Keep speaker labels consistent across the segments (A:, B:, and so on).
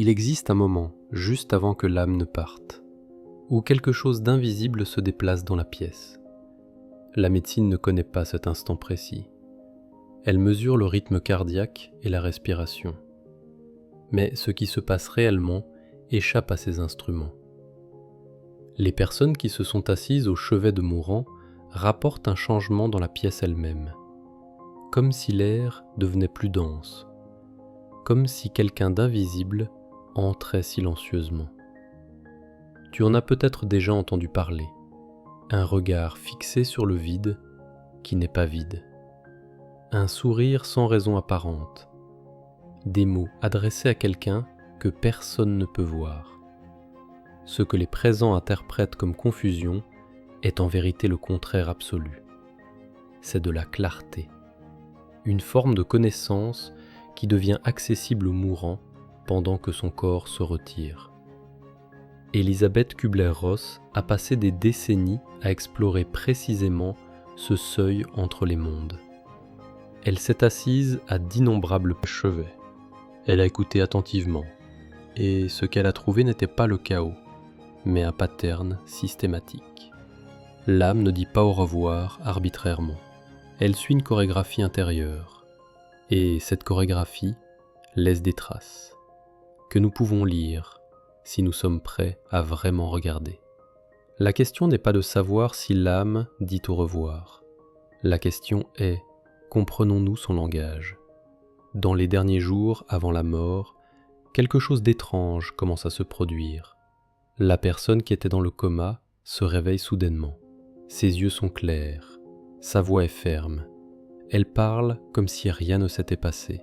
A: Il existe un moment, juste avant que l'âme ne parte, où quelque chose d'invisible se déplace dans la pièce. La médecine ne connaît pas cet instant précis. Elle mesure le rythme cardiaque et la respiration. Mais ce qui se passe réellement échappe à ces instruments. Les personnes qui se sont assises au chevet de mourant rapportent un changement dans la pièce elle-même, comme si l'air devenait plus dense, comme si quelqu'un d'invisible entrait silencieusement. Tu en as peut-être déjà entendu parler, un regard fixé sur le vide qui n'est pas vide, un sourire sans raison apparente, des mots adressés à quelqu'un que personne ne peut voir. Ce que les présents interprètent comme confusion est en vérité le contraire absolu. C'est de la clarté, une forme de connaissance qui devient accessible au mourant pendant que son corps se retire. Elisabeth Kübler-Ross a passé des décennies à explorer précisément ce seuil entre les mondes. Elle s'est assise à d'innombrables chevets. Elle a écouté attentivement, et ce qu'elle a trouvé n'était pas le chaos, mais un pattern systématique. L'âme ne dit pas au revoir arbitrairement. Elle suit une chorégraphie intérieure, et cette chorégraphie laisse des traces, que nous pouvons lire si nous sommes prêts à vraiment regarder. La question n'est pas de savoir si l'âme dit au revoir. La question est, comprenons-nous son langage ? Dans les derniers jours avant la mort, quelque chose d'étrange commence à se produire. La personne qui était dans le coma se réveille soudainement. Ses yeux sont clairs, sa voix est ferme. Elle parle comme si rien ne s'était passé.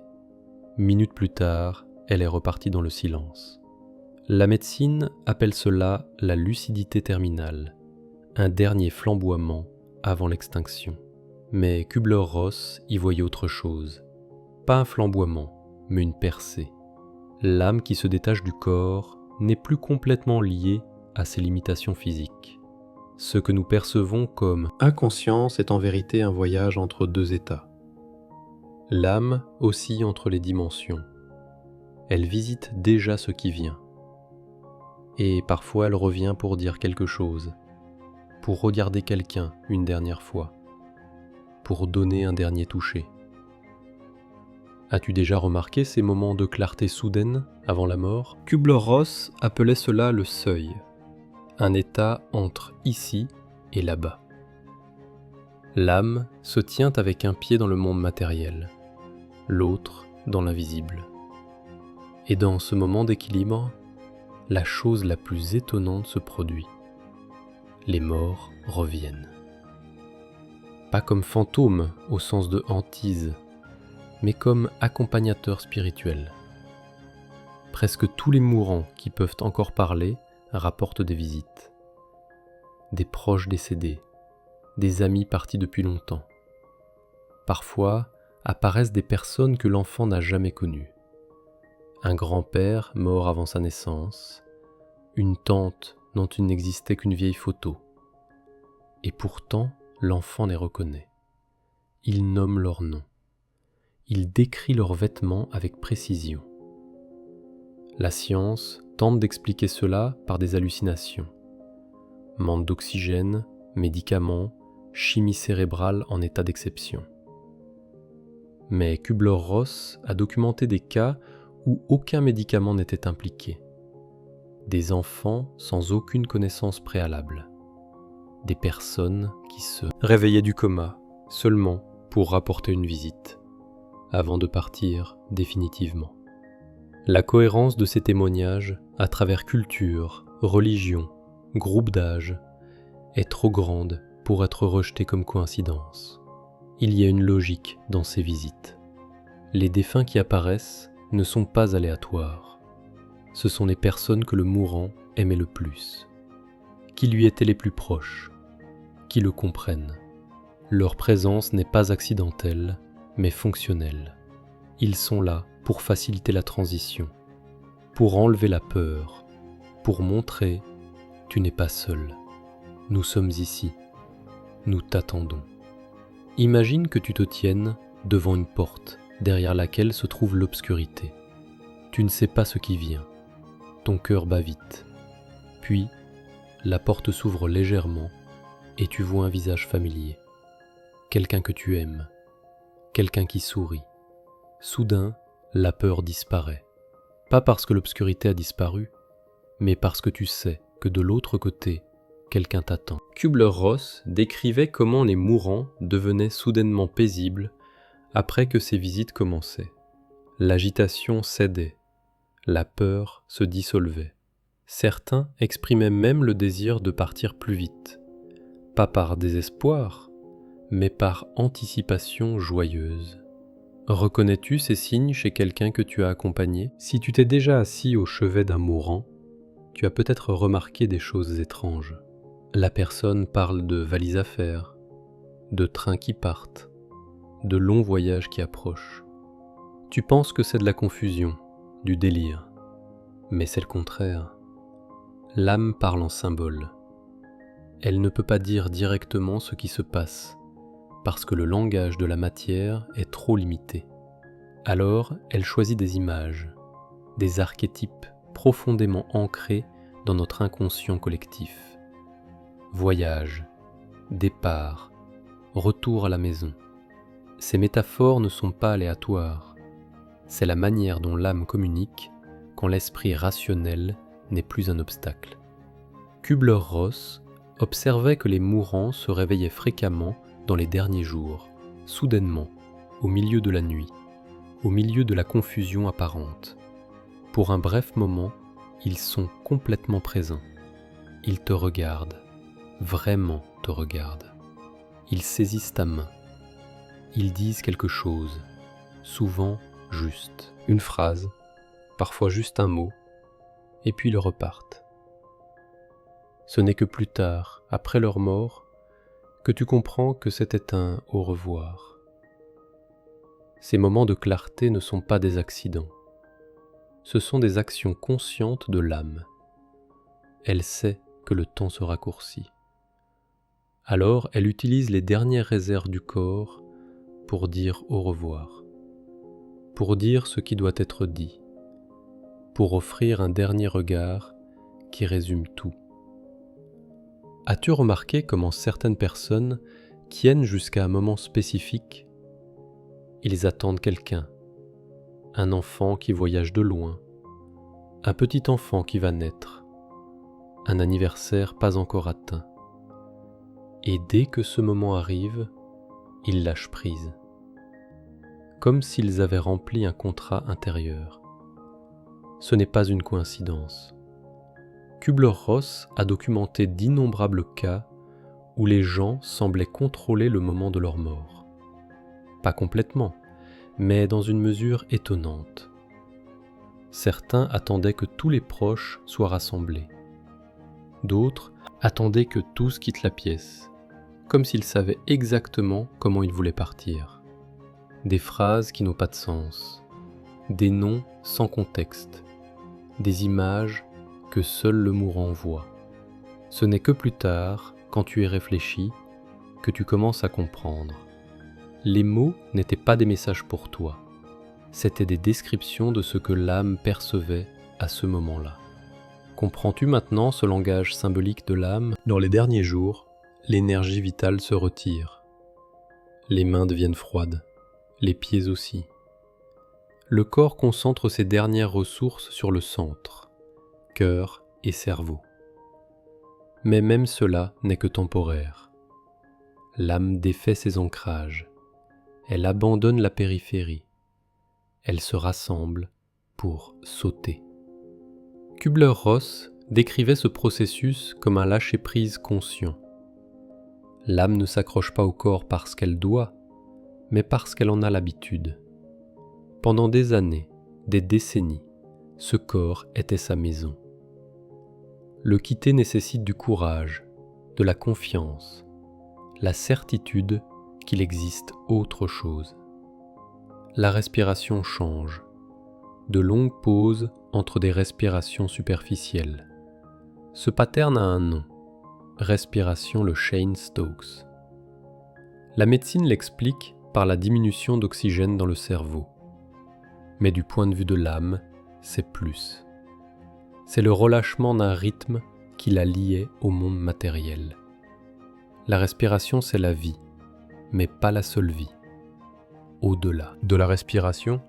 A: Minutes plus tard, elle est repartie dans le silence. La médecine appelle cela la lucidité terminale, un dernier flamboiement avant l'extinction. Mais Kübler-Ross y voyait autre chose. Pas un flamboiement, mais une percée. L'âme qui se détache du corps n'est plus complètement liée à ses limitations physiques. Ce que nous percevons comme inconscience est en vérité un voyage entre deux états. L'âme oscille entre les dimensions. Elle visite déjà ce qui vient. Et parfois elle revient pour dire quelque chose, pour regarder quelqu'un une dernière fois, pour donner un dernier toucher. As-tu déjà remarqué ces moments de clarté soudaine avant la mort ? Kübler-Ross appelait cela le seuil, un état entre ici et là-bas. L'âme se tient avec un pied dans le monde matériel, l'autre dans l'invisible. Et dans ce moment d'équilibre, la chose la plus étonnante se produit. Les morts reviennent. Pas comme fantômes au sens de hantise, mais comme accompagnateurs spirituels. Presque tous les mourants qui peuvent encore parler rapportent des visites. Des proches décédés, des amis partis depuis longtemps. Parfois apparaissent des personnes que l'enfant n'a jamais connues. Un grand-père mort avant sa naissance, une tante dont il n'existait qu'une vieille photo. Et pourtant, l'enfant les reconnaît. Il nomme leurs noms. Il décrit leurs vêtements avec précision. La science tente d'expliquer cela par des hallucinations. Manque d'oxygène, médicaments, chimie cérébrale en état d'exception. Mais Kübler-Ross a documenté des cas où aucun médicament n'était impliqué. Des enfants sans aucune connaissance préalable. Des personnes qui se réveillaient du coma seulement pour rapporter une visite, avant de partir définitivement. La cohérence de ces témoignages, à travers culture, religion, groupe d'âge, est trop grande pour être rejetée comme coïncidence. Il y a une logique dans ces visites. Les défunts qui apparaissent ne sont pas aléatoires. Ce sont les personnes que le mourant aimait le plus, qui lui étaient les plus proches, qui le comprennent. Leur présence n'est pas accidentelle, mais fonctionnelle. Ils sont là pour faciliter la transition, pour enlever la peur, pour montrer « tu n'es pas seul, nous sommes ici, nous t'attendons ». Imagine que tu te tiennes devant une porte derrière laquelle se trouve l'obscurité. Tu ne sais pas ce qui vient, ton cœur bat vite. Puis, la porte s'ouvre légèrement et tu vois un visage familier. Quelqu'un que tu aimes, quelqu'un qui sourit. Soudain, la peur disparaît. Pas parce que l'obscurité a disparu, mais parce que tu sais que de l'autre côté, quelqu'un t'attend. Kübler-Ross décrivait comment les mourants devenaient soudainement paisibles après que ces visites commençaient. L'agitation cédait, la peur se dissolvait. Certains exprimaient même le désir de partir plus vite, pas par désespoir, mais par anticipation joyeuse. Reconnais-tu ces signes chez quelqu'un que tu as accompagné? Si tu t'es déjà assis au chevet d'un mourant, tu as peut-être remarqué des choses étranges. La personne parle de valises à faire, de trains qui partent, de longs voyages qui approchent. Tu penses que c'est de la confusion, du délire, mais c'est le contraire. L'âme parle en symbole. Elle ne peut pas dire directement ce qui se passe, parce que le langage de la matière est trop limité. Alors, elle choisit des images, des archétypes profondément ancrés dans notre inconscient collectif. Voyage, départ, retour à la maison. Ces métaphores ne sont pas aléatoires. C'est la manière dont l'âme communique quand l'esprit rationnel n'est plus un obstacle. Kübler-Ross observait que les mourants se réveillaient fréquemment dans les derniers jours, soudainement, au milieu de la nuit, au milieu de la confusion apparente. Pour un bref moment, ils sont complètement présents. Ils te regardent, vraiment te regardent. Ils saisissent ta main. Ils disent quelque chose, souvent juste, une phrase, parfois juste un mot, et puis ils repartent. Ce n'est que plus tard, après leur mort, que tu comprends que c'était un au revoir. Ces moments de clarté ne sont pas des accidents. Ce sont des actions conscientes de l'âme. Elle sait que le temps se raccourcit. Alors elle utilise les dernières réserves du corps pour dire au revoir, pour dire ce qui doit être dit, pour offrir un dernier regard qui résume tout. As-tu remarqué comment certaines personnes tiennent jusqu'à un moment spécifique? Ils attendent quelqu'un, un enfant qui voyage de loin, un petit enfant qui va naître, un anniversaire pas encore atteint. Et dès que ce moment arrive, ils lâchent prise, comme s'ils avaient rempli un contrat intérieur. Ce n'est pas une coïncidence. Kübler-Ross a documenté d'innombrables cas où les gens semblaient contrôler le moment de leur mort. Pas complètement, mais dans une mesure étonnante. Certains attendaient que tous les proches soient rassemblés. D'autres attendaient que tous quittent la pièce, comme s'ils savaient exactement comment ils voulaient partir. Des phrases qui n'ont pas de sens, des noms sans contexte, des images que seul le mourant voit. Ce n'est que plus tard, quand tu y réfléchis, que tu commences à comprendre. Les mots n'étaient pas des messages pour toi, c'étaient des descriptions de ce que l'âme percevait à ce moment-là. Comprends-tu maintenant ce langage symbolique de l'âme? Dans les derniers jours, l'énergie vitale se retire. Les mains deviennent froides, les pieds aussi. Le corps concentre ses dernières ressources sur le centre, cœur et cerveau. Mais même cela n'est que temporaire. L'âme défait ses ancrages. Elle abandonne la périphérie. Elle se rassemble pour sauter. Kübler-Ross décrivait ce processus comme un lâcher-prise conscient. L'âme ne s'accroche pas au corps parce qu'elle doit, mais parce qu'elle en a l'habitude. Pendant des années, des décennies, ce corps était sa maison. Le quitter nécessite du courage, de la confiance, la certitude qu'il existe autre chose. La respiration change, de longues pauses entre des respirations superficielles. Ce pattern a un nom, respiration le Cheyne-Stokes. La médecine l'explique par la diminution d'oxygène dans le cerveau. Mais du point de vue de l'âme, c'est plus. C'est le relâchement d'un rythme qui la liait au monde matériel. La respiration, c'est la vie, mais pas la seule vie. Au-delà de la respiration,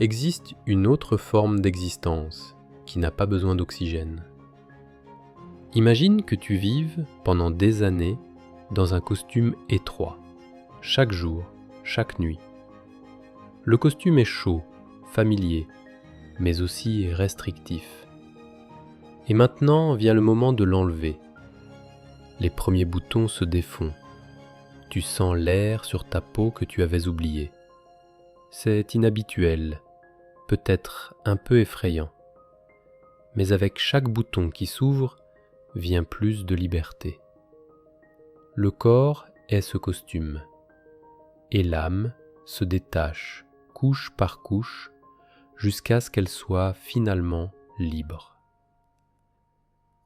A: existe une autre forme d'existence qui n'a pas besoin d'oxygène. Imagine que tu vives pendant des années dans un costume étroit, chaque jour, chaque nuit. Le costume est chaud, familier, mais aussi restrictif. Et maintenant vient le moment de l'enlever. Les premiers boutons se défont. Tu sens l'air sur ta peau que tu avais oublié. C'est inhabituel, peut-être un peu effrayant. Mais avec chaque bouton qui s'ouvre, vient plus de liberté. Le corps est ce costume, et l'âme se détache, couche par couche, jusqu'à ce qu'elle soit finalement libre.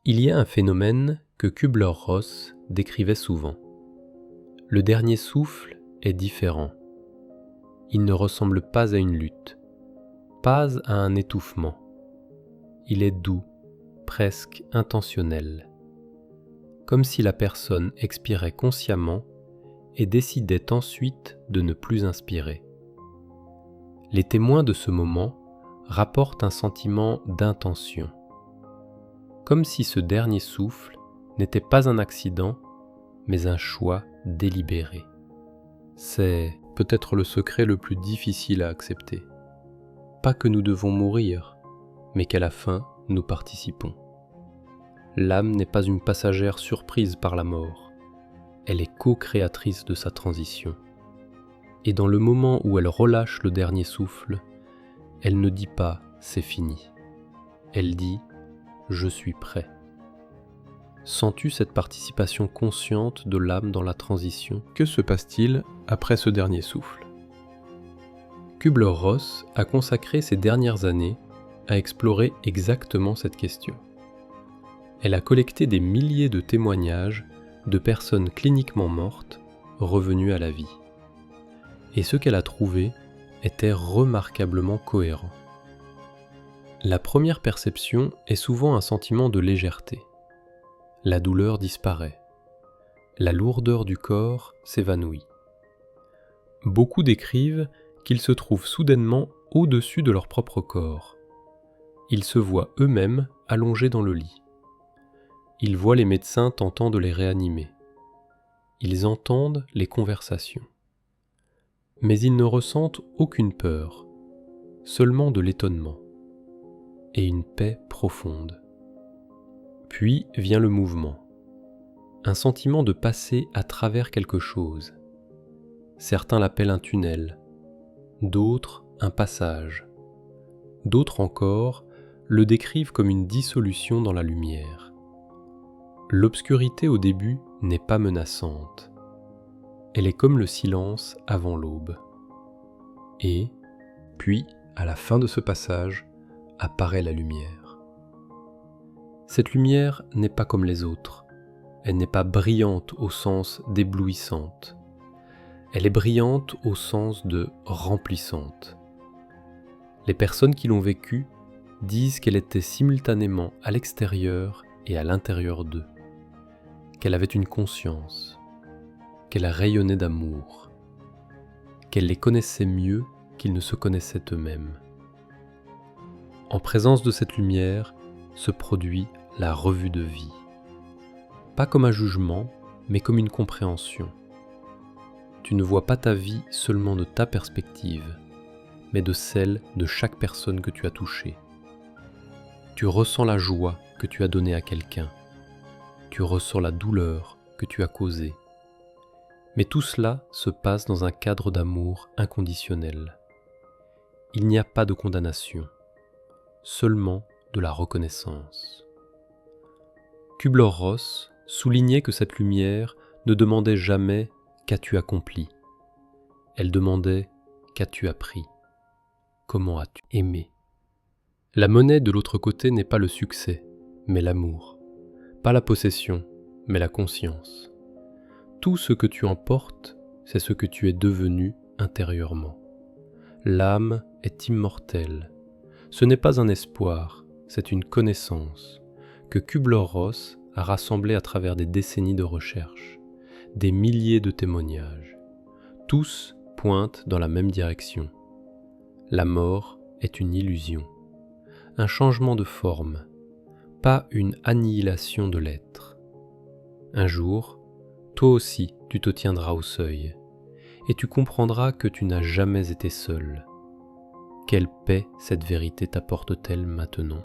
A: Il y a un phénomène que Kübler-Ross décrivait souvent. Le dernier souffle est différent. Il ne ressemble pas à une lutte, pas à un étouffement. Il est doux, presque intentionnel, comme si la personne expirait consciemment et décidait ensuite de ne plus inspirer. Les témoins de ce moment rapportent un sentiment d'intention, comme si ce dernier souffle n'était pas un accident, mais un choix délibéré. C'est peut-être le secret le plus difficile à accepter. Pas que nous devons mourir, mais qu'à la fin, nous participons. L'âme n'est pas une passagère surprise par la mort, elle est co-créatrice de sa transition. Et dans le moment où elle relâche le dernier souffle, elle ne dit pas « c'est fini », elle dit « je suis prêt ». Sens-tu cette participation consciente de l'âme dans la transition? Que se passe-t-il après ce dernier souffle? Kübler-Ross a consacré ses dernières années à explorer exactement cette question. Elle a collecté des milliers de témoignages de personnes cliniquement mortes revenues à la vie. Et ce qu'elle a trouvé était remarquablement cohérent. La première perception est souvent un sentiment de légèreté. La douleur disparaît. La lourdeur du corps s'évanouit. Beaucoup décrivent qu'ils se trouvent soudainement au-dessus de leur propre corps. Ils se voient eux-mêmes allongés dans le lit. Ils voient les médecins tentant de les réanimer. Ils entendent les conversations. Mais ils ne ressentent aucune peur, seulement de l'étonnement et une paix profonde. Puis vient le mouvement, un sentiment de passer à travers quelque chose. Certains l'appellent un tunnel, d'autres un passage, d'autres encore le décrivent comme une dissolution dans la lumière. L'obscurité au début n'est pas menaçante. Elle est comme le silence avant l'aube. Et, puis, à la fin de ce passage, apparaît la lumière. Cette lumière n'est pas comme les autres. Elle n'est pas brillante au sens d'éblouissante. Elle est brillante au sens de remplissante. Les personnes qui l'ont vécue disent qu'elle était simultanément à l'extérieur et à l'intérieur d'eux, qu'elle avait une conscience, qu'elle rayonnait d'amour, qu'elle les connaissait mieux qu'ils ne se connaissaient eux-mêmes. En présence de cette lumière se produit la revue de vie, pas comme un jugement, mais comme une compréhension. Tu ne vois pas ta vie seulement de ta perspective, mais de celle de chaque personne que tu as touchée. Tu ressens la joie que tu as donnée à quelqu'un, tu ressens la douleur que tu as causée. Mais tout cela se passe dans un cadre d'amour inconditionnel. Il n'y a pas de condamnation, seulement de la reconnaissance. Kübler-Ross soulignait que cette lumière ne demandait jamais « qu'as-tu accompli ?» Elle demandait « qu'as-tu appris ?» Comment as-tu aimé? La monnaie de l'autre côté n'est pas le succès, mais l'amour. Pas la possession, mais la conscience. Tout ce que tu emportes, c'est ce que tu es devenu intérieurement. L'âme est immortelle. Ce n'est pas un espoir, c'est une connaissance que Kübler-Ross a rassemblée à travers des décennies de recherche, des milliers de témoignages. Tous pointent dans la même direction. La mort est une illusion, un changement de forme, pas une annihilation de l'être. Un jour, toi aussi tu te tiendras au seuil, et tu comprendras que tu n'as jamais été seul. Quelle paix cette vérité t'apporte-t-elle maintenant ?